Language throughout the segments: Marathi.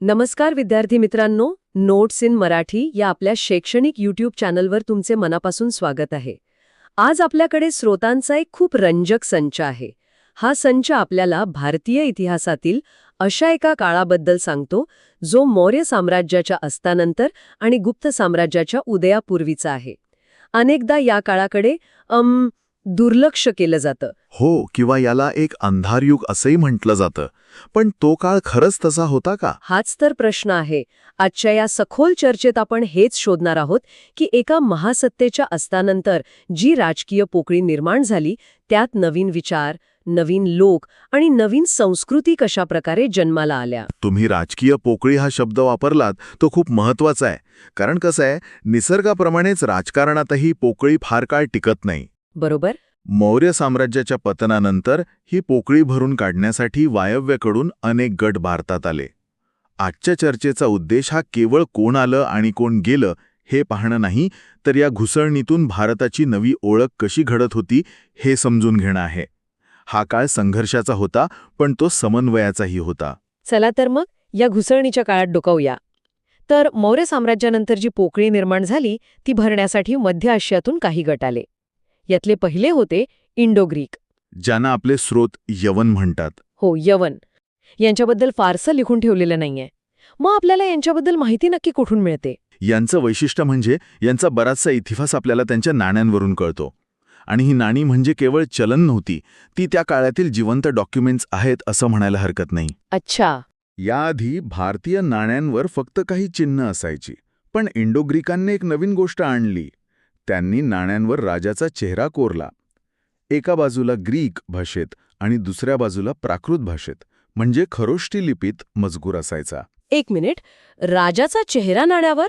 नमस्कार विद्यार्थी मित्रांनो, नोट्स इन मराठी या आपल्या शैक्षणिक यूट्यूब चॅनलवर तुमचे मनापासून स्वागत आहे. आज आपल्याकडे स्रोतांचा एक खूप रंजक संच आहे. हा संच आपल्याला भारतीय इतिहासातील अशा एका काळाबद्दल सांगतो जो मौर्य साम्राज्याच्या अस्तानंतर आणि गुप्त साम्राज्याच्या उदयापूर्वीचा आहे. अनेकदा या काळाकडे दुर्लक्ष केलं जातं. हो, किंवा याला एक अंधारयुग असंही म्हटलं जातं. पण तो काळ खरंच तसा होता का? हाच तर प्रश्न आहे. आजच्या या सखोल चर्चेत आपण हेच शोधणार आहोत की एका महासत्तेच्या अस्तानंतर जी राजकीय पोकळी निर्माण झाली, त्यात नवीन विचार, नवीन लोक आणि नवीन संस्कृती कशा प्रकारे जन्माला आल्या. तुम्ही राजकीय पोकळी हा शब्द वापरलात तो खूप महत्वाचा आहे. कारण कसं आहे, निसर्गाप्रमाणेच राजकारणातही पोकळी फार काळ टिकत नाही. बरोबर. मौर्य साम्राज्याच्या पतनानंतर ही पोकळी भरून काढण्यासाठी वायव्येकडून अनेक गट भारतात आले. आजच्या चर्चेचा उद्देश हा केवळ कोण आलं आणि कोण गेलं हे पाहणं नाही, तर या घुसळणीतून भारताची नवी ओळख कशी घडत होती हे समजून घेणं आहे. हा काळ संघर्षाचा होता, पण तो समन्वयाचाही होता. चला तर मग या घुसळणीच्या काळात डोकावूया. तर मौर्य साम्राज्यानंतर जी पोकळी निर्माण झाली ती भरण्यासाठी मध्य आशियातून काही गट आले. यातले पहिले होते इंडो-ग्रीक, ज्यांना आपले स्रोत यवन म्हणतात. हो, यवन. यांच्याबद्दल फारसं लिहून ठेवलेलं नाहीये. मग आपल्याला यांच्याबद्दल माहिती नक्की कुठून मिळते? यांचं वैशिष्ट्य म्हणजे यांचा बराचसा इतिहास आपल्याला त्यांच्या नाण्यांवरून कळतो. आणि ही नाणी म्हणजे केवळ चलन नव्हती, ती त्या काळातील जिवंत डॉक्युमेंट्स आहेत असं म्हणायला हरकत नाही. अच्छा. याआधी भारतीय नाण्यांवर फक्त काही चिन्ह असायची. पण इंडो-ग्रीकांनी एक नवीन गोष्ट आणली. त्यांनी नाण्यांवर राजाचा चेहरा कोरला. एका बाजूला ग्रीक भाषेत आणि दुसऱ्या बाजूला प्राकृत भाषेत, म्हणजे खरोष्टी लिपीत मजकूर असायचा. एक मिनिट, राजाचा चेहरा नाण्यावर?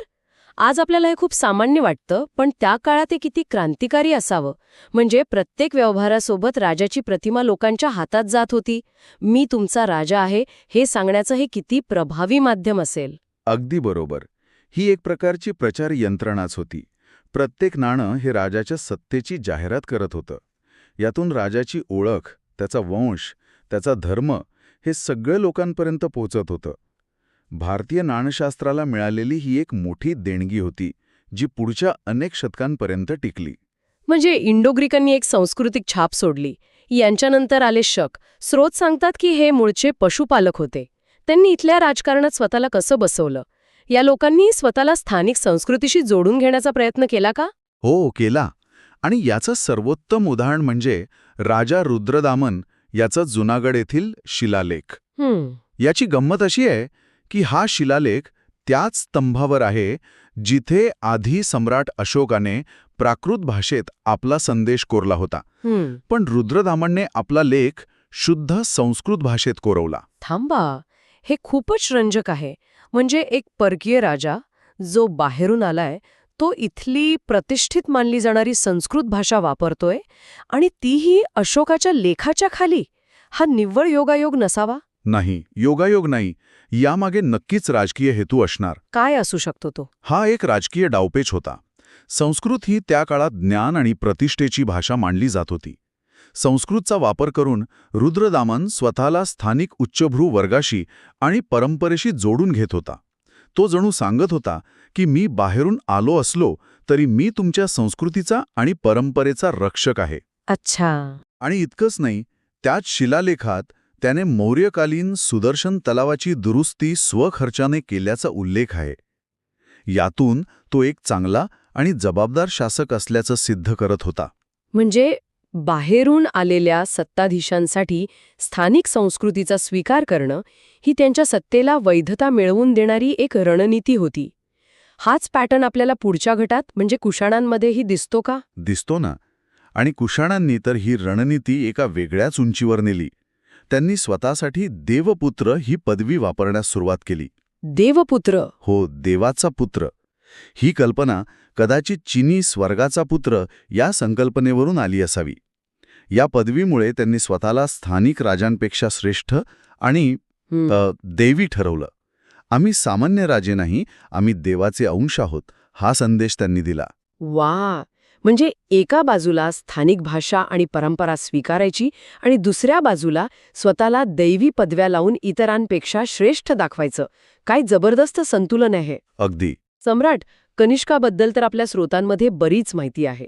आज आपल्याला हे खूप सामान्य वाटतं, पण त्या काळात ते किती क्रांतिकारी असावं. म्हणजे प्रत्येक व्यवहारासोबत राजाची प्रतिमा लोकांच्या हातात जात होती. मी तुमचा राजा आहे हे सांगण्याचं हे किती प्रभावी माध्यम असेल. अगदी बरोबर. ही एक प्रकारची प्रचार यंत्रणाच होती. प्रत्येक नाणं हे राजाच्या सत्तेची जाहिरात करत होतं. यातून राजाची ओळख, त्याचा वंश, त्याचा धर्म हे सगळं लोकांपर्यंत पोहोचत होतं. भारतीय नाणशास्त्राला मिळालेली ही एक मोठी देणगी होती, जी पुढच्या अनेक शतकांपर्यंत टिकली. म्हणजे इंडो-ग्रीकांनी एक सांस्कृतिक छाप सोडली. यांच्यानंतर आले शक. स्रोत सांगतात की हे मूळचे पशुपालक होते. त्यांनी इथल्या राजकारणात स्वतःला कसं बसवलं? या लोकांनी स्वतःला स्थानिक संस्कृतीशी जोडून घेण्याचा प्रयत्न केला का? हो, केला. आणि याचं सर्वोत्तम उदाहरण म्हणजे राजा रुद्रदामन याचा जुनागड येथील शिलालेख. याची गंमत अशी आहे की हा शिलालेख त्याच स्तंभावर आहे जिथे आधी सम्राट अशोकाने प्राकृत भाषेत आपला संदेश कोरला होता. पण रुद्रदामनने आपला लेख शुद्ध संस्कृत भाषेत कोरवला. थांबा, हे खूपच रंजक आहे. म्हणजे एक परकीय राजा जो बाहेरून आलाय, तो इथली प्रतिष्ठित मानली जाणारी संस्कृत भाषा वापरतोय, आणि तीही अशोकाच्या लेखाच्या खाली. हा निव्वळ योगायोग नसावा? नाही, योगायोग नाही. यामागे नक्कीच राजकीय हेतू असणार. काय असू शकतो तो? हा एक राजकीय डावपेच होता. संस्कृत ही त्या काळात ज्ञान आणि प्रतिष्ठेची भाषा मानली जात होती. संस्कृतचा वापर करून रुद्रदामन स्वतःला स्थानिक उच्चभ्रू वर्गाशी आणि परंपरेशी जोडून घेत होता. तो जणू सांगत होता की मी बाहेरून आलो असलो तरी मी तुमच्या संस्कृतीचा आणि परंपरेचा रक्षक आहे. अच्छा. आणि इतकंच नाही, त्याच शिलालेखात त्याने मौर्यकालीन सुदर्शन तलावाची दुरुस्ती स्वखर्चाने केल्याचा उल्लेख आहे. यातून तो एक चांगला आणि जबाबदार शासक असल्याचं सिद्ध करत होता. म्हणजे बाहेरून आलेल्या सत्ताधीशांसाठी स्थानिक संस्कृतीचा स्वीकार करणं ही त्यांच्या सत्तेला वैधता मिळवून देणारी एक रणनीती होती. हाच पॅटर्न आपल्याला पुढच्या गटात म्हणजे कुशाणांमध्येही दिसतो का? दिसतो ना. आणि कुशाणांनी तर ही रणनीती एका वेगळ्याच उंचीवर नेली. त्यांनी स्वतःसाठी देवपुत्र ही पदवी वापरण्यास सुरुवात केली. देवपुत्र? हो, देवाचा पुत्र. ही कल्पना कदाचित चिनी स्वर्गाचा पुत्र या संकल्पनेवरून आली असावी. या पदवीमुळे त्यांनी स्वतःला स्थानिक राजांपेक्षा श्रेष्ठ आणि देवी ठरवलं. आम्ही सामान्य राजे नाही, आम्ही देवाचे अंश आहोत, हा संदेश त्यांनी दिला. वा. म्हणजे एका बाजूला स्थानिक भाषा आणि परंपरा स्वीकारायची आणि दुसऱ्या बाजूला स्वतःला दैवी पदव्या लावून इतरांपेक्षा श्रेष्ठ दाखवायचं. काय जबरदस्त संतुलन आहे. अगदी. सम्राट कनिष्काबद्दल तर आपल्या स्रोतांमध्ये बरीच माहिती आहे.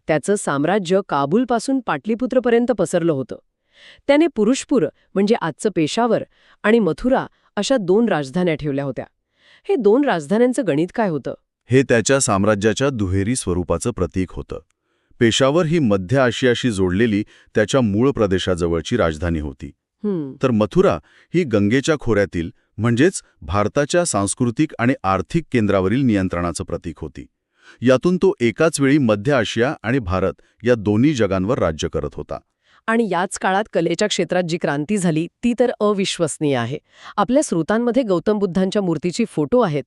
त्याचं साम्राज्य काबूलपासून पाटलीपुत्रपर्यंत पसरलं होतं. त्याने पुरुषपूर म्हणजे आजचं पेशावर आणि मथुरा अशा 2 राजधान्या ठेवल्या होत्या. हे 2 राजधान्यांचं गणित काय होतं? हे त्याच्या साम्राज्याच्या दुहेरी स्वरूपाचं प्रतीक होतं. पेशावर ही मध्य आशियाशी जोडलेली त्याच्या मूळ प्रदेशाजवळची राजधानी होती. तर मथुरा ही गंगेच्या खोऱ्यातील म्हणजेच भारताच्या सांस्कृतिक आणि आर्थिक केंद्रावरील नियंत्रणाचं प्रतीक होती. यातून तो एकाच वेळी मध्य आशिया आणि भारत या दोन्ही जगांवर राज्य करत होता. आणि याच काळात कलेच्या क्षेत्रात जी क्रांती झाली ती तर अविश्वसनीय आहे. आपल्या स्रोतांमध्ये गौतम बुद्धांच्या मूर्तीची फोटो आहेत.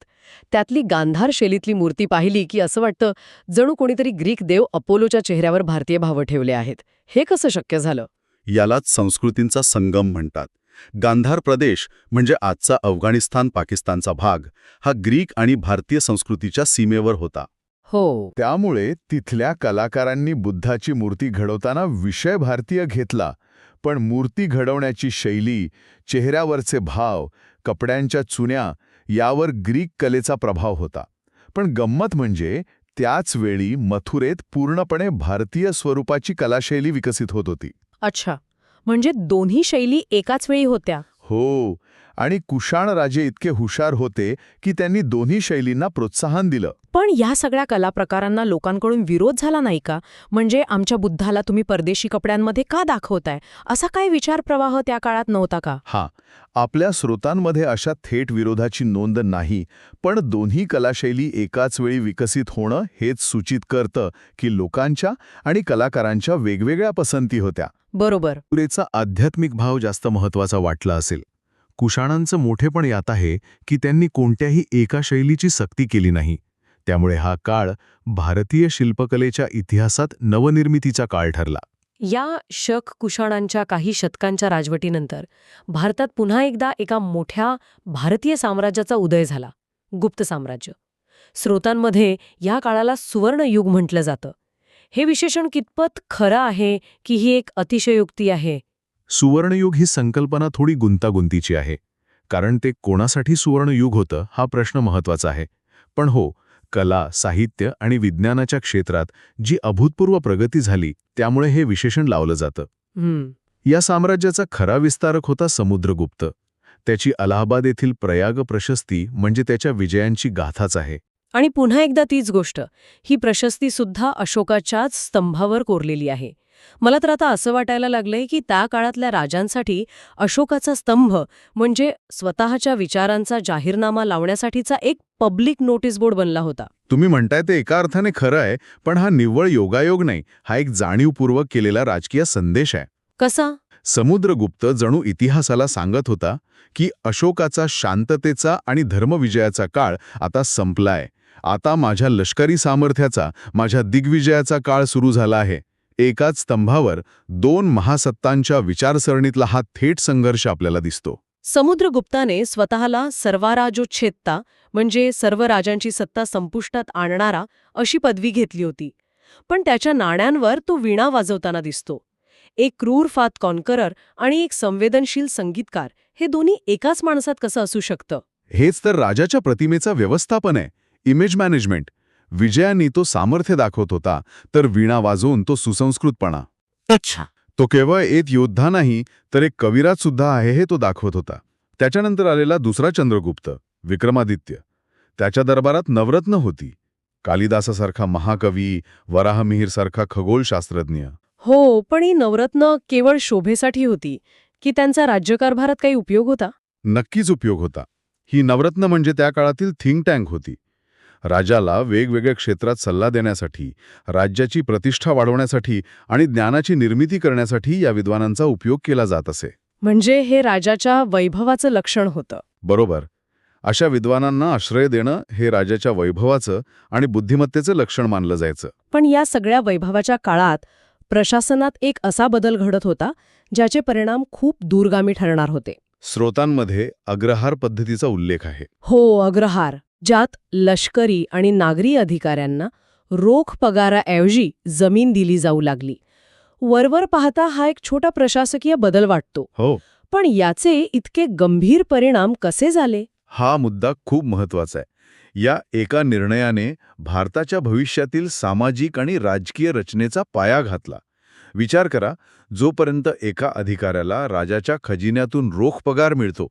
त्यातली गांधार शैलीतली मूर्ती पाहिली की असं वाटतं जणू कोणीतरी ग्रीक देव अपोलोच्या चेहऱ्यावर भारतीय भाव ठेवले आहेत. हे कसं शक्य झालं? यालाच संस्कृतींचा संगम म्हणतात. गांधार प्रदेश म्हणजे आजचा अफगाणिस्तान पाकिस्तानचा भाग हा ग्रीक आणि भारतीय संस्कृतीच्या सीमेवर होता. हो. त्यामुळे तिथल्या कलाकारांनी बुद्धाची मूर्ती घडवताना विषय भारतीय घेतला, पण मूर्ती घडवण्याची शैली, चेहऱ्यावरचे भाव, कपड्यांच्या चुन्या यावर ग्रीक कलेचा प्रभाव होता. पण गंमत म्हणजे त्याच वेळी मथुरेत पूर्णपणे भारतीय स्वरूपाची कलाशैली विकसित होत होती. अच्छा, म्हणजे दोन्ही शैली एकाच वेळी होत्या. हो, आणि कुशाण राजे इतके हुशार होते की त्यांनी दोन्ही शैलींना प्रोत्साहन दिलं. पण या सगळ्या कलाप्रकारांना लोकांकडून विरोध झाला नाही का? म्हणजे आमच्या बुद्धाला तुम्ही परदेशी कपड्यांमध्ये का दाखवताय, असा काय विचारप्रवाह त्या काळात नव्हता का? हां, आपल्या स्रोतांमध्ये अशा थेट विरोधाची नोंद नाही, पण दोन्ही कलाशैली एकाच वेळी विकसित होणं हेच सूचित करतं की लोकांच्या आणि कलाकारांच्या वेगवेगळ्या पसंती होत्या. बरोबर. पुरेचा आध्यात्मिक भाव जास्त महत्त्वाचा वाटला असेल. कुशाणांचं मोठेपण यात आहे की त्यांनी कोणत्याही एका शैलीची सक्ती केली नाही. त्यामुळे हा काळ भारतीय शिल्पकलेच्या इतिहासात नवनिर्मितीचा काळ ठरला. या शक कुशाणांच्या काही शतकांच्या राजवटीनंतर भारतात पुन्हा एकदा एका मोठ्या भारतीय साम्राज्याचा उदय झाला, गुप्त साम्राज्य. स्रोतांमध्ये या काळाला सुवर्णयुग म्हटलं जातं. हे विशेषण कितपत खरं आहे की ही एक अतिशयोक्ती आहे? सुवर्णयुग ही संकल्पना थोडी गुंतागुंतीची आहे, कारण ते कोणासाठी सुवर्णयुग होतं हा प्रश्न महत्त्वाचा आहे. पण हो, कला, साहित्य आणि विज्ञानाच्या क्षेत्रात जी अभूतपूर्व प्रगती झाली त्यामुळे हे विशेषण लावलं जातं. या साम्राज्याचा खरा विस्तारक होता समुद्रगुप्त. त्याची अलाहाबाद येथील प्रयाग प्रशस्ती म्हणजे त्याच्या विजयांची गाथाच आहे. आणि पुन्हा एकदा तीच गोष्ट, ही प्रशस्ती सुद्धा अशोकाच्याच स्तंभावर कोरलेली आहे. मला तर आता असं वाटायला लागलंय की त्या काळातल्या राजांसाठी अशोकाचा स्तंभ म्हणजे स्वतःच्या विचारांचा जाहीरनामा लावण्यासाठीचा एक पब्लिक नोटीस बोर्ड बनला होता. तुम्ही म्हणताय ते एका अर्थाने खरं आहे, पण हा निव्वळ योगायोग नाही, हा एक जाणीवपूर्वक केलेला राजकीय संदेश आहे. कसा? समुद्रगुप्त जणू इतिहासाला सांगत होता की अशोकाचा शांततेचा आणि धर्मविजयाचा काळ आता संपलाय. आता माझ्या लष्करी सामर्थ्याचा, माझ्या दिग्विजयाचा काळ सुरू झाला आहे. एकाच स्तंभावर 2 महासत्तांच्या विचारसरणीतला हा थेट संघर्ष आपल्याला दिसतो. समुद्रगुप्ताने स्वतःला सर्वाराजोच्छेदता म्हणजे सर्व राजांची सत्ता संपुष्टात आणणारा अशी पदवी घेतली होती. पण त्याच्या नाण्यांवर तो वीणा वाजवताना दिसतो. एक क्रूर फात कॉन्करर आणि एक संवेदनशील संगीतकार, हे दोन्ही एकाच माणसात कसं असू शकतं? हेच तर राजाच्या प्रतिमेचा व्यवस्थापन आहे, इमेज मॅनेजमेंट. विजयानी तो सामर्थ्य दाखवत होता, तर वीणा वाजवून तो सुसंस्कृतपणा. अच्छा. तो केवळ एक योद्धा नाही तर एक कविराज सुद्धा आहे हे तो दाखवत होता. त्याच्यानंतर आलेला दुसरा चंद्रगुप्त, विक्रमादित्य. त्याच्या दरबारात नवरत्न होती. कालिदासासारखा महाकवी, वराहमिहीरसारखा खगोलशास्त्रज्ञ. हो, पण ही नवरत्न केवळ शोभेसाठी होती की त्यांचा राज्यकारभारात काही उपयोग होता? नक्कीच उपयोग होता. ही नवरत्न म्हणजे त्या काळातील थिंक टँक होती. राजाला वेगवेगळ्या क्षेत्रात सल्ला देण्यासाठी, राज्याची प्रतिष्ठा वाढवण्यासाठी आणि ज्ञानाची निर्मिती करण्यासाठी या विद्वानांचा उपयोग केला जात असे. म्हणजे हे राजाच्या वैभवाचं लक्षण होतं. बरोबर. अशा विद्वानांना आश्रय देणं हे राजाच्या वैभवाचं आणि बुद्धिमत्तेचं लक्षण मानलं जायचं. पण या सगळ्या वैभवाच्या काळात प्रशासनात एक असा बदल घडत होता ज्याचे परिणाम खूप दूरगामी ठरणार होते. स्रोतांमध्ये अग्रहार पद्धतीचा उल्लेख आहे. हो, अग्रहार, ज्यात लष्करी आणि नागरी अधिकाऱ्यांना रोख पगाराऐवजी जमीन दिली जाऊ लागली. वरवर पाहता हा एक छोटा प्रशासकीय बदल वाटतो. हो. पण याचे इतके गंभीर परिणाम कसे झाले? हा मुद्दा खूप महत्वाचा आहे. या एका निर्णयाने भारताच्या भविष्यातील सामाजिक आणि राजकीय रचनेचा पाया घातला. विचार करा, जोपर्यंत एका अधिकाऱ्याला राजाच्या खजिन्यातून रोख पगार मिळतो,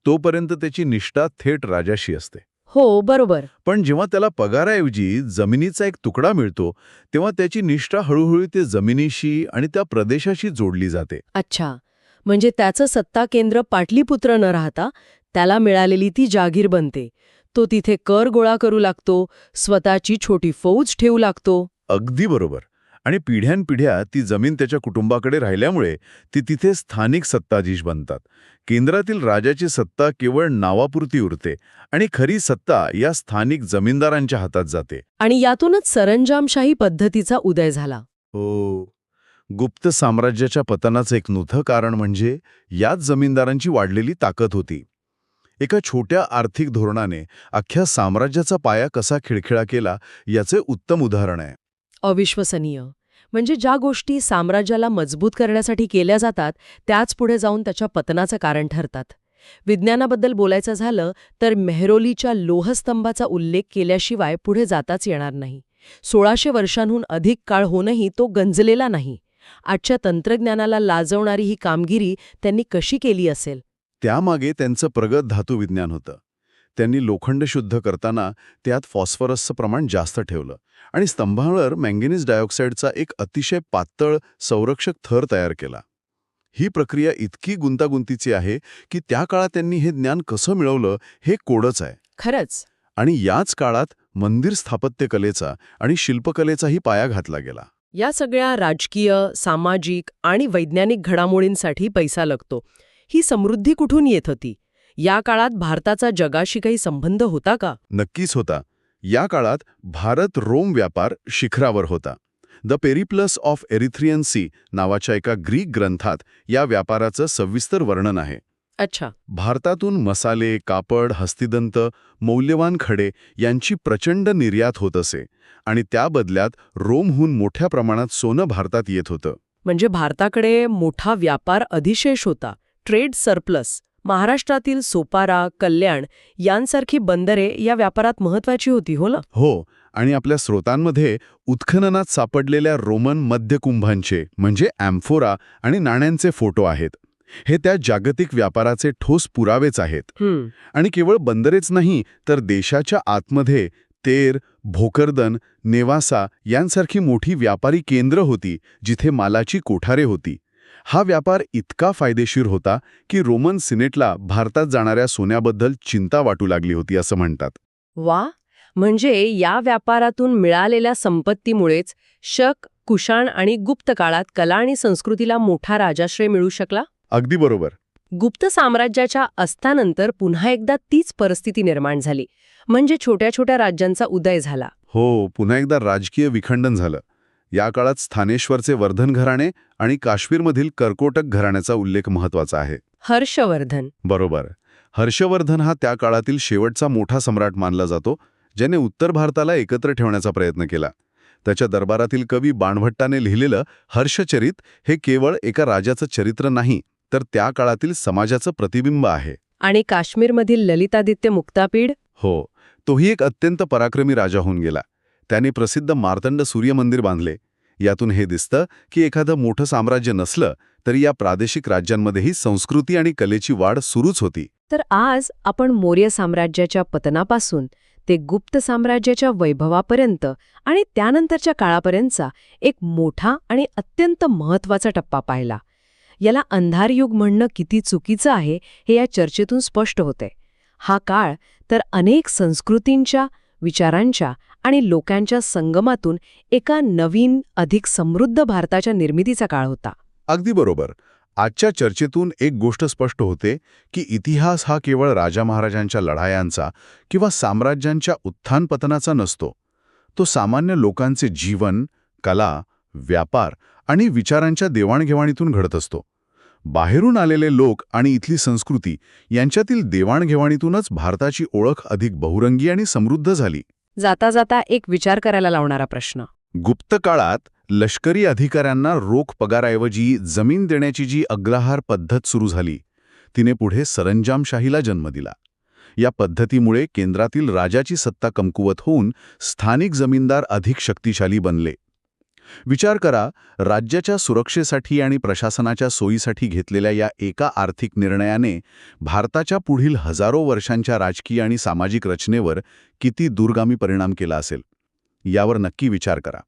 तोपर्यंत त्याची निष्ठा थेट राजाशी असते. हो, बरोबर. पण जेव्हा त्याला पगाराऐवजी जमिनीचा एक तुकडा मिळतो, तेव्हा त्याची निष्ठा हळूहळू ते जमिनीशी आणि त्या प्रदेशाशी जोडली जाते. अच्छा, म्हणजे त्याचं सत्ता केंद्र पाटलीपुत्र न राहता त्याला मिळालेली ती जागीर बनते. तो तिथे कर गोळा करू लागतो, स्वतःची छोटी फौज ठेवू लागतो. अगदी बरोबर. आणि पिढ्यानपिढ्या ती जमीन त्याच्या कुटुंबाकडे राहिल्यामुळे ती तिथे स्थानिक सत्ताधीश बनतात. केंद्रातील राजाची सत्ता केवळ नावापुरती उरते आणि खरी सत्ता या स्थानिक जमीनदारांच्या हातात जाते. आणि यातूनच सरंजामशाही पद्धतीचा उदय झाला. हो. गुप्त साम्राज्याच्या पतनाचं एक मोठं कारण म्हणजे याच जमीनदारांची वाढलेली ताकद होती. एका छोट्या आर्थिक धोरणाने अख्ख्या साम्राज्याचा पाया कसा खिळखिळा केला याचे उत्तम उदाहरण आहे. अविश्वसनीय. म्हणजे ज्या गोष्टी साम्राज्याला मजबूत करण्यासाठी केल्या जातात त्याच पुढे जाऊन त्याच्या पतनाचं कारण ठरतात. विज्ञानाबद्दल बोलायचं झालं तर मेहरोलीच्या लोहस्तंभाचा उल्लेख केल्याशिवाय पुढे जाताच येणार नाही. 1600 वर्षांहून अधिक काळ होऊनही तो गंजलेला नाही. आजच्या तंत्रज्ञानाला लाजवणारी ही कामगिरी त्यांनी कशी केली असेल? त्यामागे त्यांचं प्रगत धातुविज्ञान होतं. त्यांनी लोखंड शुद्ध करताना त्यात फॉस्फरसचं प्रमाण जास्त ठेवलं आणि स्तंभावर मॅंगनीज डायऑक्साईडचा एक अतिशय पातळ संरक्षक थर तयार केला. ही प्रक्रिया इतकी गुंतागुंतीची आहे की त्या काळात त्यांनी हे ज्ञान कसं मिळवलं हे कोडच आहे. खरंच. आणि याच काळात मंदिर स्थापत्यकलेचा आणि शिल्पकलेचाही पाया घातला गेला. या सगळ्या राजकीय, सामाजिक आणि वैज्ञानिक घडामोडींसाठी पैसा लागतो. ही समृद्धी कुठून येत होती? या काळात भारताचा जगाशी काही संबंध होता का? नक्कीच होता. या काळात भारत-रोम व्यापार शिखरावर होता. The Periplus of Erythraean Sea नावाच्या एका ग्रीक ग्रंथात या व्यापाराचं सविस्तर वर्णन आहे. अच्छा. भारतातून मसाले, कापड, हस्तिदंत, मौल्यवान खडे यांची प्रचंड निर्यात होत असे आणि त्या बदल्यात रोमहून मोठ्या प्रमाणात सोनं भारतात येत होतं. म्हणजे भारताकडे मोठा व्यापार अधिशेष होता. Trade surplus. महाराष्ट्रातील सोपारा, कल्याण यांसारखी बंदरे या व्यापारात महत्वाची होती, हो ना? हो. आणि आपल्या स्रोतांमध्ये उत्खननात सापडलेल्या रोमन मध्यकुंभांचे म्हणजे ॲम्फोरा आणि नाण्यांचे फोटो आहेत. हे त्या जागतिक व्यापाराचे ठोस पुरावेच आहेत. आणि केवळ बंदरेच नाही तर देशाच्या आतमध्ये तेर, भोकरदन, नेवासा यांसारखी मोठी व्यापारी केंद्र होती जिथे मालाची कोठारे होती. हा व्यापार इतका फायदेशीर होता की रोमन सिनेटला भारतात जाणाऱ्या सोन्याबद्दल चिंता वाटू लागली होती असं म्हणतात. वा. म्हणजे या व्यापारातून मिळालेल्या संपत्तीमुळेच शक, कुशाण आणि गुप्त काळात कला आणि संस्कृतीला मोठा राजाश्रय मिळू शकला. अगदी बरोबर. गुप्त साम्राज्याच्या अस्तानंतर पुन्हा एकदा तीच परिस्थिती निर्माण झाली. म्हणजे छोट्या छोट्या राज्यांचा उदय झाला. हो, पुन्हा एकदा राजकीय विखंडन झालं. या काळात स्थानेश्वरचे वर्धन घराणे आणि काश्मीरमधील कर्कोटक घराण्याचा उल्लेख महत्वाचा आहे. हर्षवर्धन. बरोबर. हर्षवर्धन हा त्या काळातील शेवटचा मोठा सम्राट मानला जातो, ज्याने उत्तर भारताला एकत्र ठेवण्याचा प्रयत्न केला. त्याच्या दरबारातील कवी बाणभट्टाने लिहिलेलं हर्षचरित हे केवळ एका राजाचं चरित्र नाही, तर त्या काळातील समाजाचं प्रतिबिंब आहे. आणि काश्मीरमधील ललितादित्य मुक्तापीड. हो, तोही एक अत्यंत पराक्रमी राजा होऊन गेला. त्याने प्रसिद्ध मार्तंड सूर्यमंदिर बांधले. यातून हे दिसतं की एखादं मोठं साम्राज्य नसलं तरी या प्रादेशिक राज्यांमध्येही संस्कृती आणि कलेची वाढ सुरूच होती. तर आज आपण मौर्य साम्राज्याच्या पतनापासून ते गुप्त साम्राज्याच्या वैभवापर्यंत आणि त्यानंतरच्या काळापर्यंतचा एक मोठा आणि अत्यंत महत्त्वाचा टप्पा पाहिला. याला अंधार युग म्हणणं किती चुकीचं आहे हे या चर्चेतून स्पष्ट होते. हा काळ तर अनेक संस्कृतींच्या, विचारांच्या आणि लोकांच्या संगमातून एका नवीन, अधिक समृद्ध भारताच्या निर्मितीचा काळ होता. अगदी बरोबर. आजच्या चर्चेतून एक गोष्ट स्पष्ट होते की इतिहास हा केवळ राजा महाराजांच्या लढायांचा किंवा साम्राज्यांच्या उत्थान-पतनाचा नसतो. तो सामान्य लोकांचे जीवन, कला, व्यापार आणि विचारांच्या देवाणघेवाणीतून घडत असतो. बाहेरून आलेले लोक आणि इथली संस्कृती यांच्यातील देवाणघेवाणीतूनच भारताची ओळख अधिक बहुरंगी आणि समृद्ध झाली. जाता जाता एक विचार करायला लावणारा प्रश्न. गुप्त काळात लष्करी अधिकाऱ्यांना रोख पगाराऐवजी जमीन देण्याची जी अग्रहार पद्धत सुरू झाली, तिने पुढे सरंजामशाहीला जन्म दिला. या पद्धतीमुळे केंद्रातील राजाची सत्ता कमकुवत होऊन स्थानिक जमीनदार अधिक शक्तिशाली बनले. विचार करा, राज्याच्या सुरक्षेसाठी आणि प्रशासनाच्या सोयीसाठी घेतलेल्या या एका आर्थिक निर्णयाने भारताच्या पुढील हजारो वर्षांच्या राजकीय आणि सामाजिक रचनेवर किती दूरगामी परिणाम केला असेल. यावर नक्की विचार करा.